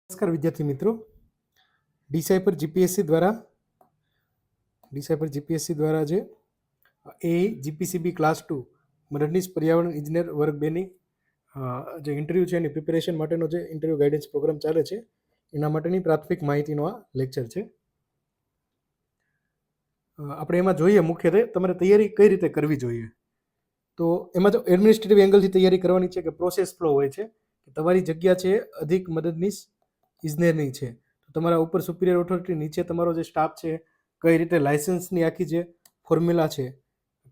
નમસ્કાર વિદ્યાર્થી મિત્રો. ડીસાયપર જીપીએસસી દ્વારા જે જીપીસીબી ક્લાસ 2 મદદનીશ પર્યાવરણ ઇજનેર વર્ગ 2ની જે ઇન્ટરવ્યૂ છે એની પ્રિપેરેશન માટેનો જે ઇન્ટરવ્યૂ ગાઈડન્સ પ્રોગ્રામ ચાલે છે એના માટેની પ્રાથમિક માહિતીનો આ લેક્ચર છે. આપણે એમાં જોઈએ મુખ્યત્વે તમારે તૈયારી કઈ રીતે કરવી જોઈએ. તો એમાં જો એડમિનિસ્ટ્રેટિવ એંગલથી તૈયારી કરવાની છે કે પ્રોસેસ ફ્લો હોય છે કે તમારી જગ્યા છે અધિક મદદનીશ ઇજનેરની છે, તો તમારા ઉપર સુપિરિયર ઓથોરિટી નીચે તમારો જે સ્ટાફ છે કઈ રીતે લાયસન્સની આખી જે ફોર્મ્યુલા છે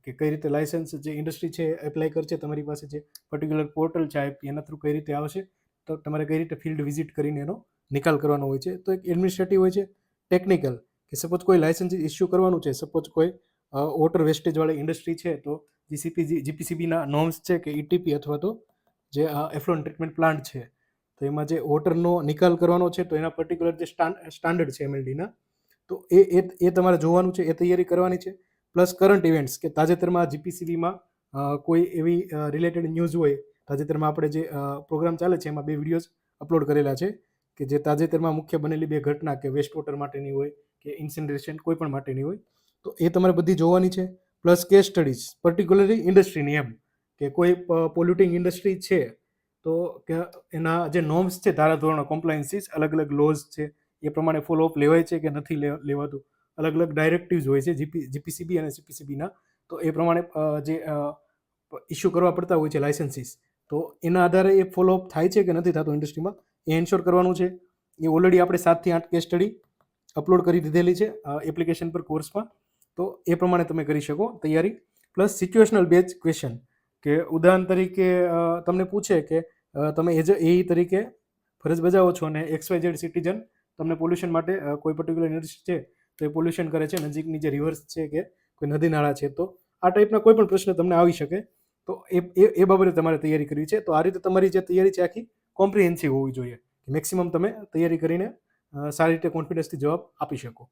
કે કઈ રીતે લાયસન્સ જે ઇન્ડસ્ટ્રી છે એપ્લાય કરશે, તમારી પાસે જે પર્ટિક્યુલર પોર્ટલ છે આઈપી એના થ્રુ કઈ રીતે આવશે, તો તમારે કઈ રીતે ફિલ્ડ વિઝિટ કરીને એનો નિકાલ કરવાનો હોય છે. તો એક એડમિનિસ્ટ્રેટિવ હોય છે, ટેકનિકલ કે સપોઝ કોઈ લાયસન્સ ઇસ્યુ કરવાનું છે, સપોઝ કોઈ વોટર વેસ્ટેજવાળી ઇન્ડસ્ટ્રી છે તો જીપીસીબીના નોર્મ્સ છે કે ઈટીપી અથવા તો જે એફ્લુએન્ટ ટ્રીટમેન્ટ પ્લાન્ટ છે તો એમાં જે વોટરનો નિકાલ કરવાનો છે તો એના પર્ટિક્યુલર જે સ્ટાન્ડર્ડ છે એમએલડીના, તો એ તમારે જોવાનું છે, એ તૈયારી કરવાની છે. પ્લસ કરંટ ઇવેન્ટ્સ કે તાજેતરમાં જીપીસીબીમાં કોઈ એવી રિલેટેડ ન્યૂઝ હોય, તાજેતરમાં આપણે જે પ્રોગ્રામ ચાલે છે એમાં 2 વિડીયોઝ અપલોડ કરેલા છે કે જે તાજેતરમાં મુખ્ય બનેલી 2 ઘટના કે વેસ્ટ વોટર માટેની હોય કે ઇન્સિનરેશન કોઈ પણ માટેની હોય, તો એ તમારે બધી જોવાની છે. પ્લસ કેસ સ્ટડીઝ પર્ટિક્યુલરલી ઇન્ડસ્ટ્રીની, એમ કે કોઈ પોલ્યુટિંગ ઇન્ડસ્ટ્રી છે તો કે એના જે નોર્મ્સ છે, ધારાધોરણો, કોમ્પ્લાયન્સીસ, અલગ અલગ લોઝ છે એ પ્રમાણે ફોલોઅપ લેવાય છે કે નથી લેવાતું, અલગ અલગ ડાયરેક્ટિવ્સ હોય છે જીપીસીબી અને સીપીસીબીના, તો એ પ્રમાણે જે ઇસ્યુ કરવા પડતા હોય છે લાયસન્સીસ, તો એના આધારે એ ફોલોઅપ થાય છે કે નથી થતું ઇન્ડસ્ટ્રીમાં એ એન્શ્યોર કરવાનું છે. એ ઓલરેડી આપણે 7 થી 8 કેસ સ્ટડી અપલોડ કરી દીધેલી છે એપ્લિકેશન પર કોર્સમાં, તો એ પ્રમાણે તમે કરી શકો તૈયારી. પ્લસ સિચ્યુએશનલ બેઝ ક્વેશ્ચન કે ઉદાહરણ તરીકે તમને પૂછે કે તમે એઝ એ તરીકે ફરજ બજાવો છો અને XYZ સિટીઝન તમને પોલ્યુશન માટે કોઈ પર્ટિક્યુલર ઇન્ડસ્ટ્રી છે તો એ પોલ્યુશન કરે છે, નજીકની જે રિવર્સ છે કે કોઈ નદી નાળા છે, તો આ ટાઈપના કોઈ પણ પ્રશ્ન તમને આવી શકે, તો એ બાબતે તમારે તૈયારી કરવી છે. તો આ રીતે તમારી જે તૈયારી છે આખી કોમ્પ્રિહેન્સિવ હોવી જોઈએ, મેક્સિમમ તમે તૈયારી કરીને સારી રીતે કોન્ફિડન્સથી જવાબ આપી શકો.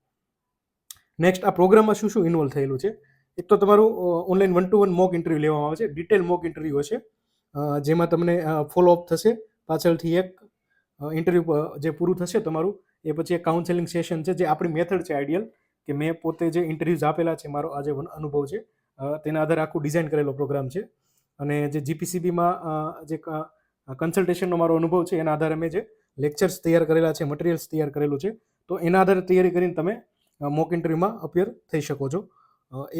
નેક્સ્ટ, આ પ્રોગ્રામમાં શું શું ઇન્વોલ્વ થયેલું છે. એક તો તમારું ઓનલાઈન 1-to-1 મોક ઇન્ટરવ્યૂ લેવામાં આવે છે, ડિટેલ મોક ઇન્ટરવ્યૂ હશે જેમાં તમને ફોલોઅપ થશે પાછળથી. એક ઇન્ટરવ્યૂ જે પૂરું થશે તમારું એ પછી એક કાઉન્સેલિંગ સેશન છે, જે આપણી મેથડ છે આઈડિયલ, કે મેં પોતે જે ઇન્ટરવ્યૂઝ આપેલા છે, મારો આ જે અનુભવ છે તેના આધારે આખું ડિઝાઇન કરેલો પ્રોગ્રામ છે. અને જે જીપીસીબીમાં જે કન્સલ્ટેશનનો મારો અનુભવ છે એના આધારે મેં જે લેક્ચર્સ તૈયાર કરેલા છે, મટીરિયલ્સ તૈયાર કરેલું છે, તો એના આધારે તૈયારી કરીને તમે મોક ઇન્ટરવ્યૂમાં અપિયર થઈ શકો છો.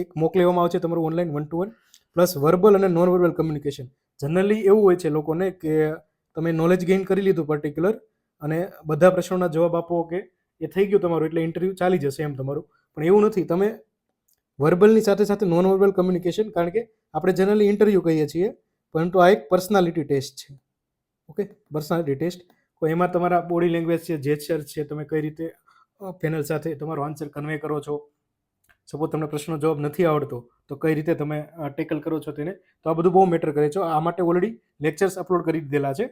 એક મોક લેવામાં આવે છે તમારું ઓનલાઈન 1-to-1. પ્લસ વર્બલ અને નોન વર્બલ કમ્યુનિકેશન. જનરલી એવું હોય છે લોકોને કે તમે નોલેજ ગેઇન કરી લીધું પર્ટિક્યુલર અને બધા પ્રશ્નોના જવાબ આપો કે એ થઈ ગયું તમારું એટલે ઇન્ટરવ્યૂ ચાલી જશે એમ તમારું, પણ એવું નથી. તમે વર્બલની સાથે સાથે નોન વર્બલ કમ્યુનિકેશન, કારણ કે આપણે જનરલી ઇન્ટરવ્યૂ કહીએ છીએ પરંતુ આ એક પર્સનાલિટી ટેસ્ટ છે. ઓકે, પર્સનાલિટી ટેસ્ટ, તો એમાં તમારા બોડી લેંગ્વેજ છે, જેસ્ચર છે, તમે કઈ રીતે પેનલ સાથે તમારો આન્સર કન્વે કરો છો, સપોઝ તમને પ્રશ્નનો જવાબ નથી આવડતો તો કઈ રીતે તમે ટેકલ કરો છો તેને, તો આ બધું બહુ મેટર કરે છે. આ માટે ઓલરેડી લેક્ચર્સ અપલોડ કરી દીધેલા છે,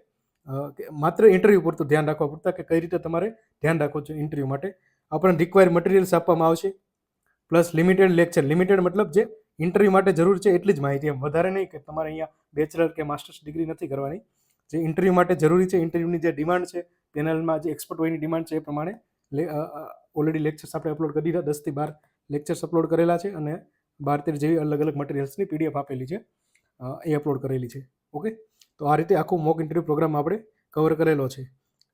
માત્ર ઇન્ટરવ્યૂ પૂરતું ધ્યાન રાખવા પૂરતા કે કઈ રીતે તમારે ધ્યાન રાખવું છે ઇન્ટરવ્યૂ માટે. આપણને રિક્વાયર મટીરિયલ્સ આપવામાં આવશે. પ્લસ લિમિટેડ લેક્ચર, લિમિટેડ મતલબ જે ઇન્ટરવ્યૂ માટે જરૂર છે એટલી જ માહિતી, એમ વધારે નહીં કે તમારે અહીંયા બેચલર કે માસ્ટર્સ ડિગ્રી નથી કરવાની. જે ઇન્ટરવ્યૂ માટે જરૂરી છે, ઇન્ટરવ્યૂની જે ડિમાન્ડ છે, પેનલમાં જે એક્સપર્ટ હોયની ડિમાન્ડ છે એ પ્રમાણે ઓલરેડી લેક્ચર્સ આપણે અપલોડ કરી દીધા, 10 થી 12 લેક્ચર્સ અપલોડ કરેલા છે અને 12-13 જેવી અલગ અલગ મટીરિયલ્સની PDF આપેલી છે, એ અપલોડ કરેલી છે. ઓકે, તો આ રીતે આખું મોક ઇન્ટરવ્યૂ પ્રોગ્રામ આપણે કવર કરેલો છે.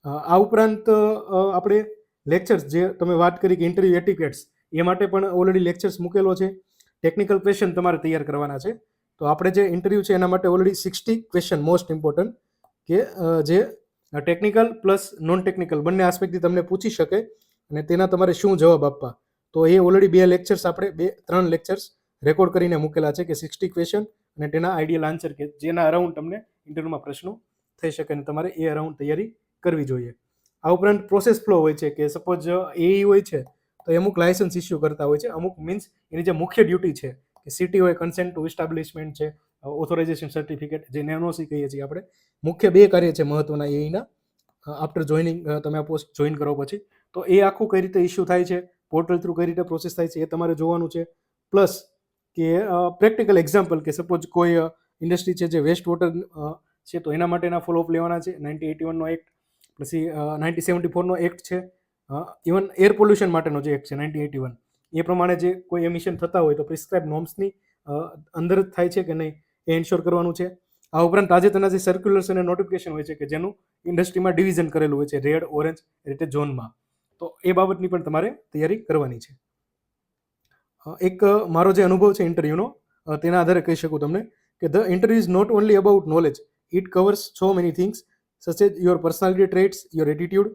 આ ઉપરાંત આપણે લેક્ચર્સ જે તમે વાત કરી કે ઇન્ટરવ્યૂ એટિકેટ્સ, એ માટે પણ ઓલરેડી લેક્ચર્સ મૂકેલો છે. ટેકનિકલ ક્વેશ્ચન તમારે તૈયાર કરવાના છે, તો આપણે જે ઇન્ટરવ્યૂ છે એના માટે ઓલરેડી 60 ક્વેશ્ચન મોસ્ટ ઇમ્પોર્ટન્ટ કે જે ટેકનિકલ પ્લસ નોન ટેકનિકલ બંને આસ્પેક્ટથી તમને પૂછી શકે અને તેના તમારે શું જવાબ આપવા, તો એ ઓલરેડી 2 લેક્ચર્સ આપણે 3 લેક્ચર્સ રેકોર્ડ કરીને મૂકેલા છે કે 60 ક્વેશ્ચન અને તેના આઈડિયલ આન્સર કે જેના અરાઉન્ડ તમને ઇન્ટરવ્યુમાં પ્રશ્નો થઈ શકે અને તમારે એ અરાઉન્ડ તૈયારી કરવી જોઈએ. આ ઉપરાંત પ્રોસેસ ફ્લો હોય છે કે સપોઝ એઈ હોય છે તો અમુક લાયસન્સ ઇસ્યુ કરતા હોય છે, અમુક મીન્સ એની જે મુખ્ય ડ્યુટી છે કે સિટી હોય, કન્સેન્ટ ટુ એસ્ટાબ્લિશમેન્ટ છે, ઓથોરાઇઝેશન સર્ટિફિકેટ જે નેનોસી કહીએ છીએ આપણે, મુખ્ય 2 કાર્ય છે મહત્વના એઈના આફ્ટર જોઈનિંગ, તમે આ પોસ્ટ જોઈન કરો પછી, તો એ આખું કઈ રીતે ઇસ્યુ થાય છે, પોર્ટલ થ્રુ કઈ રીતે પ્રોસેસ થાય છે એ તમારે જોવાનું છે. પ્લસ કે પ્રેક્ટિકલ એક્ઝામ્પલ કે સપોઝ કોઈ ઇન્ડસ્ટ્રી છે જે વેસ્ટ વોટર છે તો એના માટેના ફોલોઅપ લેવાના છે, 1981નો એક્ટ. પછી 1974નો એક્ટ છે, ઇવન એર પોલ્યુશન માટેનો જે એક્ટ છે 1981, એ પ્રમાણે જે કોઈ એમિશન થતા હોય તો પ્રિસ્ક્રાઇબ નોર્મ્સની અંદર જ થાય છે કે નહીં એ એન્શ્યોર કરવાનું છે. આ ઉપરાંત તાજેતરના જે સર્ક્યુલર્સ અને નોટિફિકેશન હોય છે કે જેનું ઇન્ડસ્ટ્રીમાં ડિવિઝન કરેલું હોય છે રેડ, ઓરેન્જ એ રીતે ઝોનમાં, તો એ બાબતની પણ તમારે તૈયારી કરવાની છે. એક મારો જે અનુભવ છે ઇન્ટરવ્યૂનો, તેના આધારે કહી શકું તમને કે the interview is not only about knowledge, it covers so many things such as your personality traits, your attitude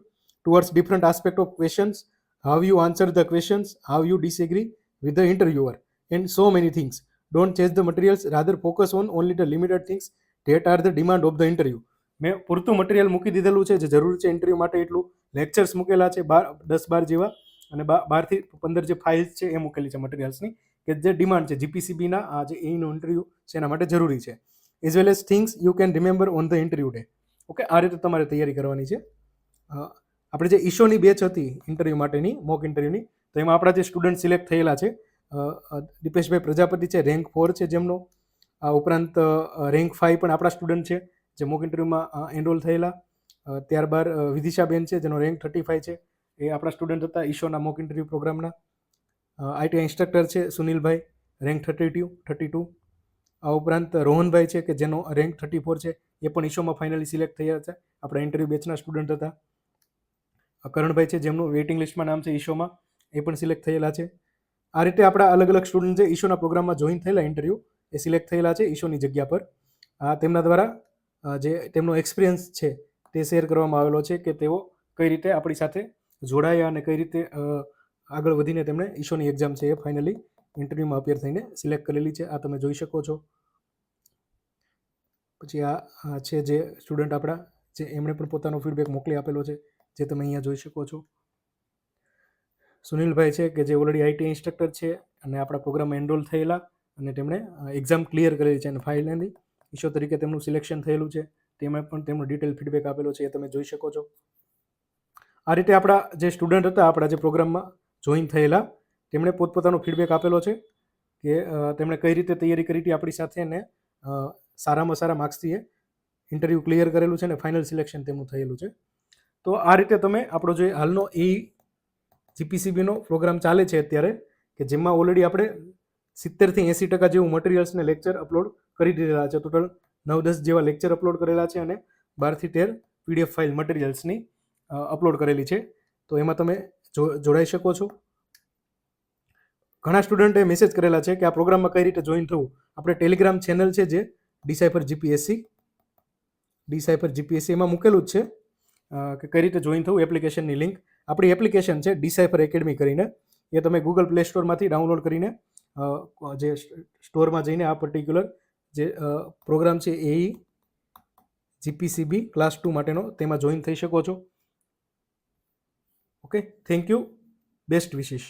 towards different aspect of questions, how you answer the questions, how you disagree with the interviewer, and so many things. Don't chase the materials, rather focus on only the limited things that are the demand of the interview. મેં પૂરતું material મૂકી દીધેલું છે જે જરૂર છે interview માટે એટલું. લેક્ચર્સ મૂકેલા છે 10-12 જેવા, અને 12 થી 15 જે ફાઇલ્સ છે એ મૂકેલી છે મટીરિયલ્સની, કે જે ડિમાન્ડ છે જીપીસીબીના આ જે એનું ઇન્ટરવ્યૂ છે એના માટે જરૂરી છે, as well as things you can remember on the interview day. Okay, આ રીતે તમારે તૈયારી કરવાની છે. આપણે જે ઈશોની બેચ હતી ઇન્ટરવ્યૂ માટેની, મોક ઇન્ટરવ્યૂની, તો એમાં આપણા જે સ્ટુડન્ટ સિલેક્ટ થયેલા છે, દીપેશભાઈ પ્રજાપતિ છે, રેન્ક 4 છે જેમનો. આ ઉપરાંત રેન્ક 5 પણ આપણા સ્ટુડન્ટ છે જે મોક ઇન્ટરવ્યૂમાં એનરોલ થયેલા. ત્યારબાદ વિદિશાબેન છે જેનો રેન્ક 35 છે, એ આપણા સ્ટુડન્ટ હતા ઈશોના મોક ઇન્ટરવ્યૂ પ્રોગ્રામના. આઈટીઆઈ ઇન્સ્ટ્રક્ટર છે સુનિલભાઈ, રેન્ક 32. આ ઉપરાંત રોહનભાઈ છે કે જેનો રેન્ક 34 છે, એ પણ ઈશોમાં ફાઇનલી સિલેક્ટ થયા છે, આપણા ઇન્ટરવ્યૂ બેચના સ્ટુડન્ટ હતા. કરણભાઈ છે જેમનું વેઇટિંગ લિસ્ટમાં નામ છે ઈશોમાં, એ પણ સિલેક્ટ થયેલા છે. આ રીતે આપણા અલગ અલગ સ્ટુડન્ટ છે ઈશોના પ્રોગ્રામમાં જોઈન થયેલા ઇન્ટરવ્યૂ, એ સિલેક્ટ થયેલા છે ઈશોની જગ્યા પર. તેમના દ્વારા જે તેમનો એક્સપિરિયન્સ છે તે શેર કરવામાં આવેલો છે કે તેઓ કઈ રીતે આપણી સાથે જોડાયા અને કઈ રીતે આગળ વધીને તેમણે ઈશોની એક્ઝામ છે એ ફાઇનલી ઇન્ટરવ્યૂમાં અપિયર થઈને સિલેક્ટ કરેલી છે. આ તમે જોઈ શકો છો. પછી આ છે જે સ્ટુડન્ટ આપણા, જે એમણે પણ પોતાનો ફીડબેક મોકલી આપેલો છે, જે તમે અહીંયા જોઈ શકો છો. સુનિલભાઈ છે કે જે ઓલરેડી આઈટી ઇન્સ્ટ્રક્ટર છે અને આપણા પ્રોગ્રામમાં એનરોલ થયેલા, અને તેમણે એક્ઝામ ક્લિયર કરેલી છે અને ફાઇનલી ઈશો તરીકે તેમનું સિલેક્શન થયેલું છે. તેમાં પણ તેમનો ડિટેલ ફીડબેક આપેલો છે, એ તમે જોઈ શકો છો. આ રીતે આપણા જે સ્ટુડન્ટ હતા આપણા જે પ્રોગ્રામમાં જોઈન થયેલા, તેમણે પોતપોતાનો ફીડબેક આપેલો છે કે તેમણે કઈ રીતે તૈયારી કરી હતી આપણી સાથે, અને સારામાં સારા માર્ક્સથી એ ઇન્ટરવ્યૂ ક્લિયર કરેલું છે અને ફાઇનલ સિલેક્શન તેમનું થયેલું છે. તો આ રીતે તમે આપણો જે હાલનો જીપીસીબીનો પ્રોગ્રામ ચાલે છે અત્યારે, કે જેમાં ઓલરેડી આપણે 70 થી 80% જેવું મટીરિયલ્સને લેક્ચર અપલોડ કરી દીધેલા છે. ટોટલ 9-10 જેવા લેક્ચર અપલોડ કરેલા છે અને 12 થી 13 પીડીએફ ફાઇલ મટીરિયલ્સની અપલોડ કરેલી છે. તો એમાં તમે જોડાઈ શકો છો. ઘણા સ્ટુડન્ટે મેસેજ કરેલા છે કે આ પ્રોગ્રામમાં કઈ રીતે જોઈન થવું. આપણે ટેલિગ્રામ ચેનલ છે જે ડિસાઇફર જીપીએસસી એમાં મૂકેલું જ છે કે કઈ રીતે જોઈન થવું. એપ્લિકેશનની લિંક, આપણી એપ્લિકેશન છે ડિસાઇફર એકેડમી કરીને, એ તમે ગૂગલ પ્લે સ્ટોરમાંથી ડાઉનલોડ કરીને જે સ્ટોરમાં જઈને આ પર્ટિક્યુલર જે પ્રોગ્રામ છે જીપીસીબી ક્લાસ 2 માટેનો, તેમાં જોઈન થઈ શકો છો. Okay, thank you, best wishes.